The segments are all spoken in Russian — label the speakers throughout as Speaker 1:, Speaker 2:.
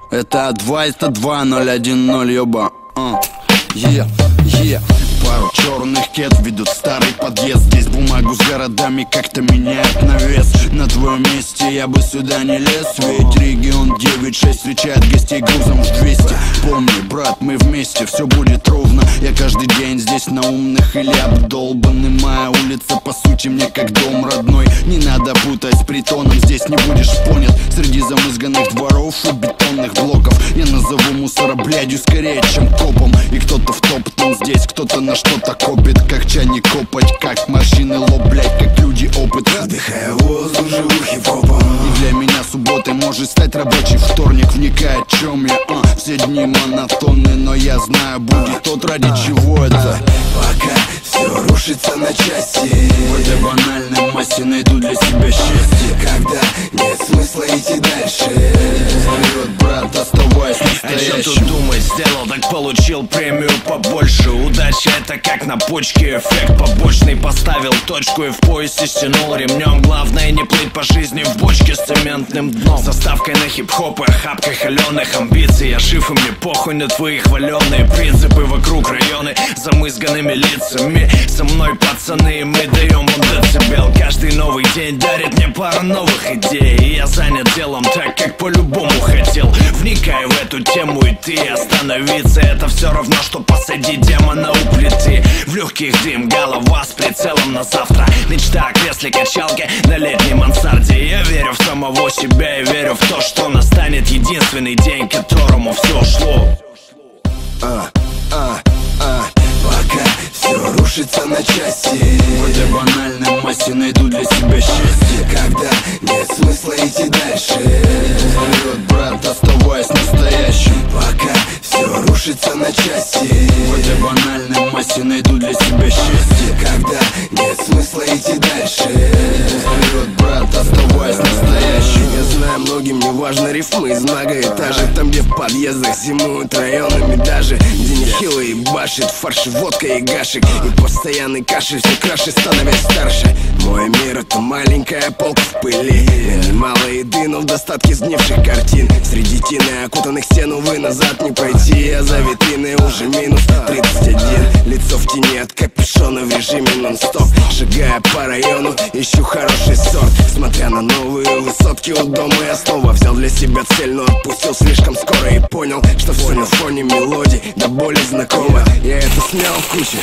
Speaker 1: Это 2, это 2-0-1-0, ёба. Пару черных кет ведут старый подъезд. Здесь бумагу с городами как-то меняют на вес. На твоем месте я бы сюда не лез, ведь регион 9-6 встречает гостей грузом в 200. Помни, брат, мы вместе, все будет ровно. Я каждый день здесь на умных или обдолбанный. Моя улица по сути мне как дом родной. Не надо путать с притоном, здесь не будешь понят. Среди замызганных дворов и бетонных блоков я назову мусора блядью скорее, чем копом. И кто-то втоптан здесь, кто-то на что-то копит. Как чайник копать, как морщины лоб, блядь, как люди опыт.
Speaker 2: Вдыхаю воздух, живу хип-хопом.
Speaker 1: И для меня субботой может стать рабочий вторник. Вникай, о чем я, все дни монотонны, но я знаю, будет тот, ради чего это.
Speaker 2: Пока все рушится на части,
Speaker 1: в этой банальной массе найду для себя счастье.
Speaker 2: когда нет смысла идти дальше.
Speaker 1: Вперед, брат, оставайся настоящим.
Speaker 3: А что тут думать, сделал, так получил премию побольше. Удача это как на почке, эффект побочный. Поставил точку и в поясе стянул ремнем. Главное не плыть по жизни в бочке с цементным дном. Заставкой на хип-хоп и охапкой холеных амбиций. Я жив и мне похуй на твои хваленые принципы. Вокруг районы замызганными лицами. Со мной пацаны, мы даем вам децибел. Каждый новый день дарит мне пару новых идей. И я занят делом так, как по-любому хотел. Вникай в эту тему и ты остановиться. Это все равно, что посадить демона у плиты. В легких дым, голова с прицелом на завтра. Мечта о кресле качалке на летней мансарде. Я верю в самого себя и верю в то, что настанет единственный день, к которому все шло.
Speaker 2: Пока все рушится на части,
Speaker 1: в этой банальной массе найду для себя счастье.
Speaker 2: когда нет смысла идти дальше.
Speaker 1: Вперед, брат, оставайся настоящим.
Speaker 2: Пока все рушится на части,
Speaker 1: в этой банальной массе найду для себя счастье.
Speaker 2: когда нет смысла идти дальше.
Speaker 1: Вперед, брат, оставайся настоящим.
Speaker 2: Я знаю, многим не важно рифмы из многоэтажек. Там, где в подъездах зимуют районами даже, где нехило ебашит фарш, водка и гашек. И постоянный кашель все краше, становясь старше. Мой мир это маленькая полка в пыли. Мало еды, но в достатке сгнивших картин. Среди тины, окутанных стен, увы, назад не пойти. А за витриной уже минус 31. Лицо в тени от капюшона в режиме нон-стоп. Шагая по району, ищу хороший сорт. Смотря на новые высотки у дома, я снова взял для себя цель, но отпустил слишком скоро и понял, что все на фоне мелодий до боли знакомо. Я это снял в кучу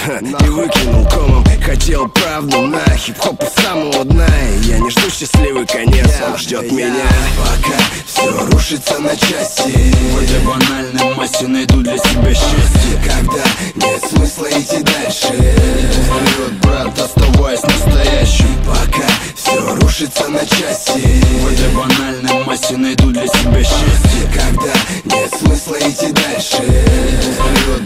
Speaker 2: и выкинул комом. Хотел правду на хип-хоп у самого дна. И я не жду счастливый конец, он ждет меня. Пока все рушится на части,
Speaker 1: в этой банальной массе найду для себя счастье.
Speaker 2: когда нет смысла идти дальше.
Speaker 1: Вперед, брат, оставайся настоящим.
Speaker 2: Пока все рушится на части,
Speaker 1: в этой банальной массе найду для себя счастье.
Speaker 2: когда нет смысла идти дальше.
Speaker 1: Вперед,